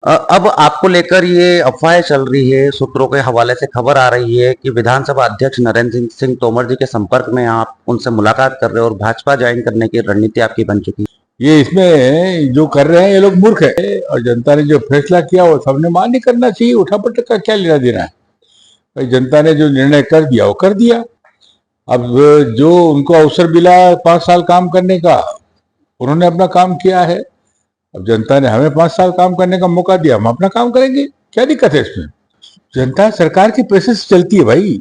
अब आपको लेकर ये अफवाहें चल रही है, सूत्रों के हवाले से खबर आ रही है कि विधानसभा अध्यक्ष नरेंद्र सिंह सिंह तोमर जी के संपर्क में आप उनसे मुलाकात कर रहे हो और भाजपा ज्वाइन करने की रणनीति आपकी बन चुकी है। ये इसमें जो कर रहे हैं ये लोग मूर्ख है, और जनता ने जो फैसला किया वो सबने मान्य करना चाहिए। उठापटक का क्या लेना देना है? भाई जनता ने जो निर्णय कर दिया वो कर दिया। अब जो उनको अवसर मिला 5 साल काम करने का, उन्होंने अपना काम किया है। अब जनता ने हमें 5 साल काम करने का मौका दिया, हम अपना काम करेंगे। क्या दिक्कत है इसमें? जनता सरकार के पैसे से चलती है भाई।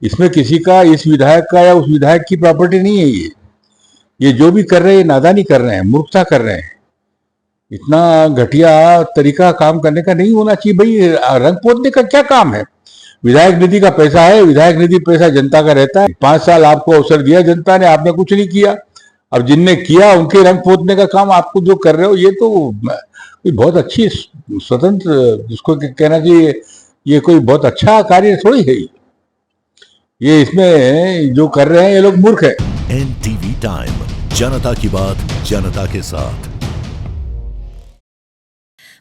इसमें किसी का, इस विधायक का या उस विधायक की प्रॉपर्टी नहीं है। ये जो भी कर रहे हैं नादानी कर रहे हैं, मूर्खता कर रहे हैं। इतना घटिया तरीका काम करने का नहीं होना चाहिए भाई। रंग पोतने का क्या काम है? विधायक निधि का पैसा है, विधायक निधि पैसा जनता का रहता है। 5 साल आपको अवसर दिया जनता ने, आपने कुछ नहीं किया। अब जिनने किया उनके रंग पोतने का काम आपको जो कर रहे हो, ये तो कोई बहुत अच्छी स्वतंत्र, जिसको कहना चाहिए, ये कोई बहुत अच्छा कार्य थोड़ी है। ये इसमें जो कर रहे हैं ये लोग मूर्ख है। NTV टाइम, जनता की बात जनता के साथ।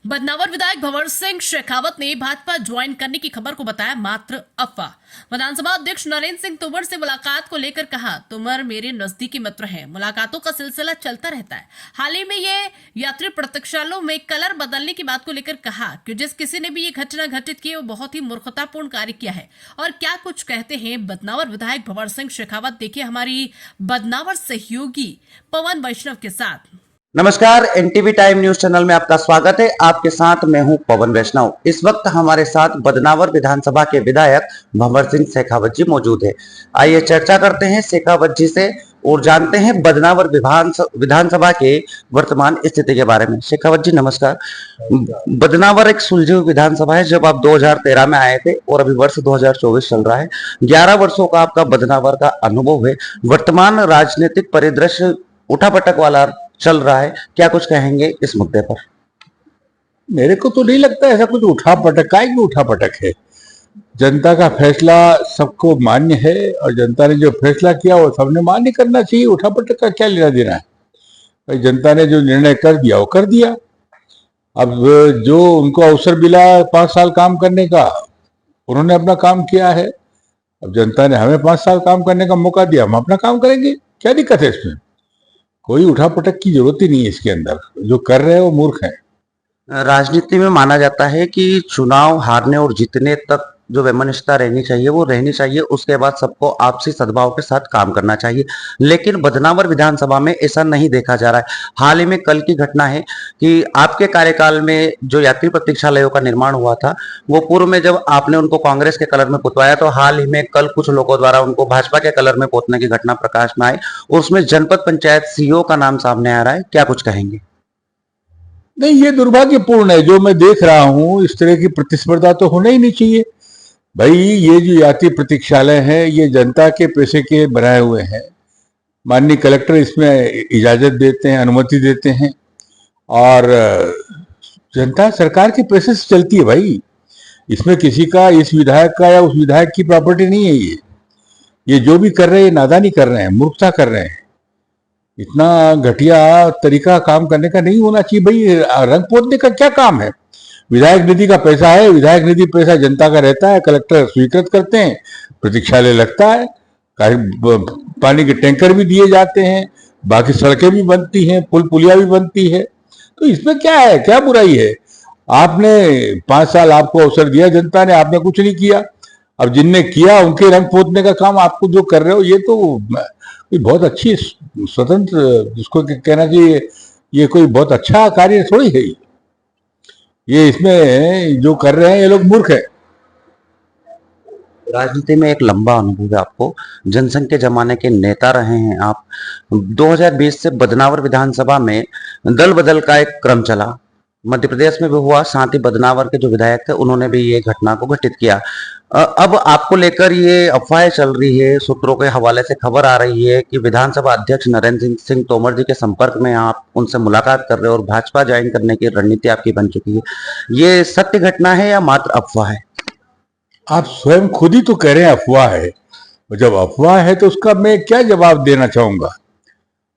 बदनावर विधायक भंवर सिंह शेखावत ने भाजपा ज्वाइन करने की खबर को बताया मात्र अफवाह। विधानसभा अध्यक्ष नरेंद्र सिंह तोमर से मुलाकात को लेकर कहा, तोमर मेरे नजदीकी मित्र हैं। मुलाकातों का सिलसिला चलता रहता है। हाल ही में ये यात्री प्रतीक्षालयों में कलर बदलने की बात को लेकर कहा कि जिस किसी ने भी ये घटना घटित की वो बहुत ही मूर्खतापूर्ण कार्य किया है। और क्या कुछ कहते हैं बदनावर विधायक भंवर सिंह शेखावत, देखिए हमारी बदनावर सहयोगी पवन वैष्णव के साथ। नमस्कार, एनटीवी टाइम न्यूज चैनल में आपका स्वागत है। आपके साथ मैं हूं पवन वैष्णव। इस वक्त हमारे साथ बदनावर विधानसभा के विधायक भंवर सिंह शेखावत जी मौजूद है। आइए चर्चा करते हैं शेखावत जी से और जानते हैं बदनावर विधानसभा के वर्तमान स्थिति के बारे में। शेखावत जी नमस्कार। बदनावर एक सुलझी हुई विधानसभा है। जब आप 2013 में आए थे और अभी वर्ष 2024 चल रहा है, 11 वर्षों का आपका बदनावर का अनुभव है। वर्तमान राजनीतिक परिदृश्य उठापटक वाला चल रहा है, क्या कुछ कहेंगे इस मुद्दे पर? मेरे को तो नहीं लगता ऐसा कुछ उठापटक का ही उठापटक है। जनता का फैसला सबको मान्य है, और जनता ने जो फैसला किया वो सबने मान्य करना चाहिए। उठापटक का क्या लेना देना है? भाई जनता ने जो निर्णय कर दिया वो कर दिया। अब जो उनको अवसर मिला 5 साल काम करने का, उन्होंने अपना काम किया है। अब जनता ने हमें 5 साल काम करने का मौका दिया, हम अपना काम करेंगे। क्या दिक्कत है इसमें? कोई उठापटक की जरूरत ही नहीं है इसके अंदर। जो कर रहे हैं वो मूर्ख है। राजनीति में माना जाता है कि चुनाव हारने और जीतने तक जो वैमनस्यता रहनी चाहिए वो रहनी चाहिए, उसके बाद सबको आपसी सद्भाव के साथ काम करना चाहिए। लेकिन बदनावर विधानसभा में ऐसा नहीं देखा जा रहा है। हाल ही में कल की घटना है कि आपके कार्यकाल में जो यात्री प्रतीक्षालयों का निर्माण हुआ था, वो पूर्व में जब आपने उनको कांग्रेस के कलर में पुतवाया, तो हाल ही में कल कुछ लोगों द्वारा उनको भाजपा के कलर में पोतने की घटना प्रकाश में आई और उसमें जनपद पंचायत सीईओ का नाम सामने आ रहा है। क्या कुछ कहेंगे? नहीं, ये दुर्भाग्यपूर्ण है। जो मैं देख रहा हूँ, इस तरह की प्रतिस्पर्धा तो होना ही नहीं चाहिए भाई। ये जो यात्री प्रतीक्षालय है ये जनता के पैसे के बनाए हुए हैं। माननीय कलेक्टर इसमें इजाजत देते हैं, अनुमति देते हैं, और जनता सरकार के पैसे से चलती है भाई। इसमें किसी का, इस विधायक का या उस विधायक की प्रॉपर्टी नहीं है। ये जो भी कर रहे हैं नादानी कर रहे हैं, मूर्खता कर रहे हैं। इतना घटिया तरीका काम करने का नहीं होना चाहिए भाई। रंग पोतने का क्या काम है? विधायक निधि का पैसा है, विधायक निधि पैसा जनता का रहता है। कलेक्टर स्वीकृत करते हैं, प्रतीक्षालय लगता है, पानी के टैंकर भी दिए जाते हैं, बाकी सड़कें भी बनती हैं, पुल पुलिया भी बनती है। तो इसमें क्या है, क्या बुराई है? आपने 5 साल आपको अवसर दिया जनता ने, आपने कुछ नहीं किया। अब जिनने किया उनके रंग पोतने का काम आपको जो कर रहे हो, ये तो कोई बहुत अच्छी स्वतंत्र, जिसको कहना चाहिए, ये कोई बहुत अच्छा कार्य थोड़ी है। ये इसमें जो कर रहे हैं ये लोग मूर्ख है। राजनीति में एक लंबा अनुभव है आपको, जनसंघ के जमाने के नेता रहे हैं आप। 2020 से बदनावर विधानसभा में दल बदल का एक क्रम चला, मध्य प्रदेश में भी हुआ। साथ ही बदनावर के जो विधायक थे उन्होंने भी ये घटना को घटित किया। अब आपको लेकर ये अफवाहें चल रही है, सूत्रों के हवाले से खबर आ रही है कि विधानसभा अध्यक्ष नरेंद्र सिंह तोमर जी के संपर्क में आप उनसे मुलाकात कर रहे हो और भाजपा ज्वाइन करने की रणनीति आपकी बन चुकी है। ये सत्य घटना है या मात्र अफवाह है? आप स्वयं खुद ही तो कह रहे हैं अफवाह है। और जब अफवाह है तो उसका मैं क्या जवाब देना चाहूंगा?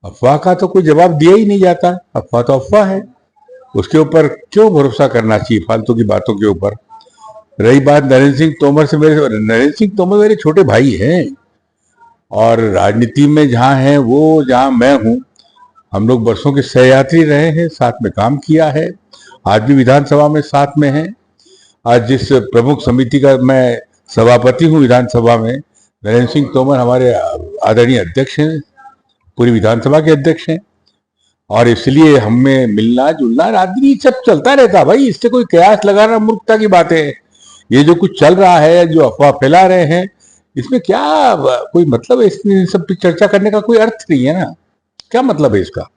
अफवाह का तो कोई जवाब दिया ही नहीं जाता। अफवाह तो अफवाह है। उसके ऊपर क्यों भरोसा करना चाहिए फालतू की बातों के ऊपर। रही बात नरेंद्र सिंह तोमर से, नरेंद्र सिंह तोमर मेरे छोटे भाई हैं और राजनीति में जहाँ हैं वो जहाँ मैं हूँ, हम लोग बरसों के सहयात्री रहे हैं, साथ में काम किया है, आज भी विधानसभा में साथ में हैं। आज जिस प्रमुख समिति का मैं सभापति हूँ विधानसभा में, नरेंद्र सिंह तोमर हमारे आदरणीय अध्यक्ष हैं, पूरी विधानसभा के अध्यक्ष हैं। और इसलिए हमें मिलना जुलना राजनीति सब चलता रहता भाई, इससे कोई कयास लगाना मूर्खता की बात है। ये जो कुछ चल रहा है, जो अफवाह फैला रहे हैं, इसमें क्या कोई मतलब है? इसमें सब पे चर्चा करने का कोई अर्थ नहीं है ना, क्या मतलब है इसका?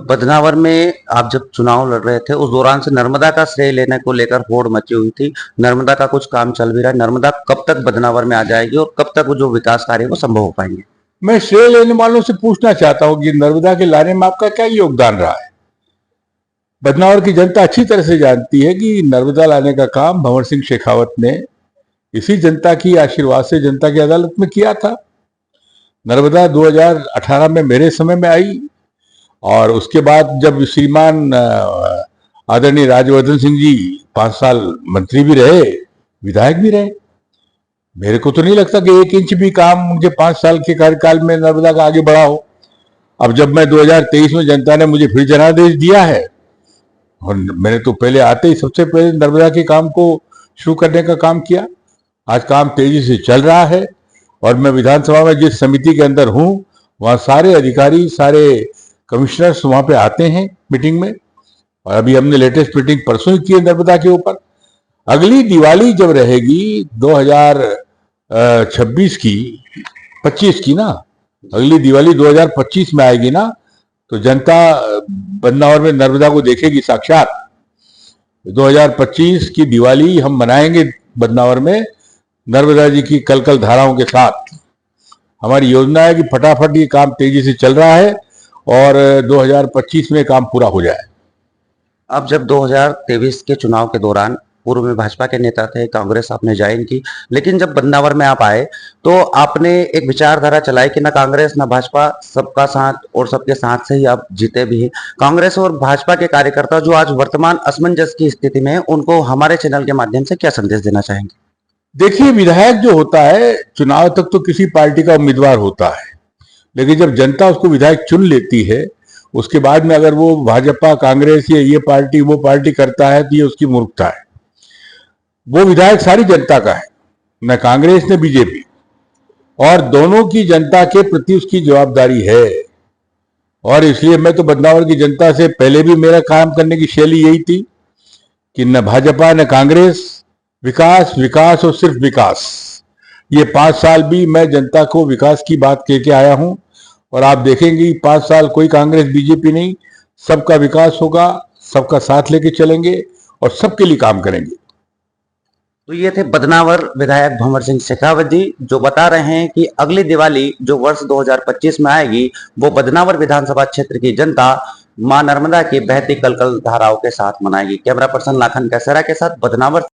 बदनावर में आप जब चुनाव लड़ रहे थे उस दौरान से नर्मदा का श्रेय लेने को लेकर होड़ मची हुई थी। नर्मदा का कुछ काम चल भी रहा है, नर्मदा कब तक बदनावर में आ जाएगी और कब तक वो जो विकास कार्य है वो संभव हो पाएंगे? मैं श्रेय लेने वालों से पूछना चाहता हूं कि नर्मदा के लाने में आपका क्या योगदान रहा है। बदनावर की जनता अच्छी तरह से जानती है कि नर्मदा लाने का काम भंवर सिंह शेखावत ने इसी जनता की आशीर्वाद से जनता की अदालत में किया था। नर्मदा 2018 में मेरे समय में आई और उसके बाद जब श्रीमान आदरणीय राज्यवर्धन सिंह जी 5 साल मंत्री भी रहे, विधायक भी रहे, मेरे को तो नहीं लगता कि 1 इंच भी काम उनके 5 साल के कार्यकाल में नर्मदा का आगे बढ़ा हो। अब जब मैं 2023 में जनता ने मुझे फिर जनादेश दिया है और मैंने तो पहले आते ही सबसे पहले नर्मदा के काम को शुरू करने का काम किया। आज काम तेजी से चल रहा है और मैं विधानसभा में जिस समिति के अंदर हूं वहां सारे अधिकारी, सारे कमिश्नर्स वहां पे आते हैं मीटिंग में। और अभी हमने लेटेस्ट मीटिंग परसों ही की है नर्मदा के ऊपर। अगली दिवाली जब रहेगी 2026 की 25 की ना, अगली दिवाली 2025 में आएगी ना, तो जनता बदनावर में नर्मदा को देखेगी साक्षात। 2025 की दिवाली हम मनाएंगे बदनावर में नर्मदा जी की कल धाराओं के साथ। हमारी योजना है कि फटाफट ये काम तेजी से चल रहा है और 2025 में काम पूरा हो जाए। आप जब 2023 के चुनाव के दौरान पूर्व में भाजपा के नेता थे, कांग्रेस आपने ज्वाइन की, लेकिन जब बदनावर में आप आए तो आपने एक विचारधारा चलाई कि ना कांग्रेस ना भाजपा, सबका साथ और सबके साथ से ही आप जीते भी हैं। कांग्रेस और भाजपा के कार्यकर्ता जो आज वर्तमान असमंजस की स्थिति में हैं, उनको हमारे चैनल के माध्यम से क्या संदेश देना चाहेंगे? देखिए, विधायक जो होता है चुनाव तक तो किसी पार्टी का उम्मीदवार होता है, लेकिन जब जनता उसको विधायक चुन लेती है उसके बाद में अगर वो भाजपा, कांग्रेस या ये पार्टी वो पार्टी करता है तो ये उसकी मूर्खता है। वो विधायक सारी जनता का है, न कांग्रेस न बीजेपी, और दोनों की जनता के प्रति उसकी जवाबदारी है। और इसलिए मैं तो बदनावर की जनता से पहले भी मेरा काम करने की शैली यही थी कि न भाजपा न कांग्रेस, विकास विकास और सिर्फ विकास। ये 5 साल भी मैं जनता को विकास की बात कह के आया हूं और आप देखेंगे 5 साल कोई कांग्रेस बीजेपी नहीं, सबका विकास होगा, सबका साथ लेके चलेंगे और सबके लिए काम करेंगे। तो ये थे बदनावर विधायक भंवर सिंह शेखावत जी, जो बता रहे हैं कि अगली दिवाली जो वर्ष 2025 में आएगी वो बदनावर विधानसभा क्षेत्र की जनता मां नर्मदा की बहती कलकल धाराओं के साथ मनाएगी। कैमरा पर्सन लाखन कैसरा के साथ बदनावर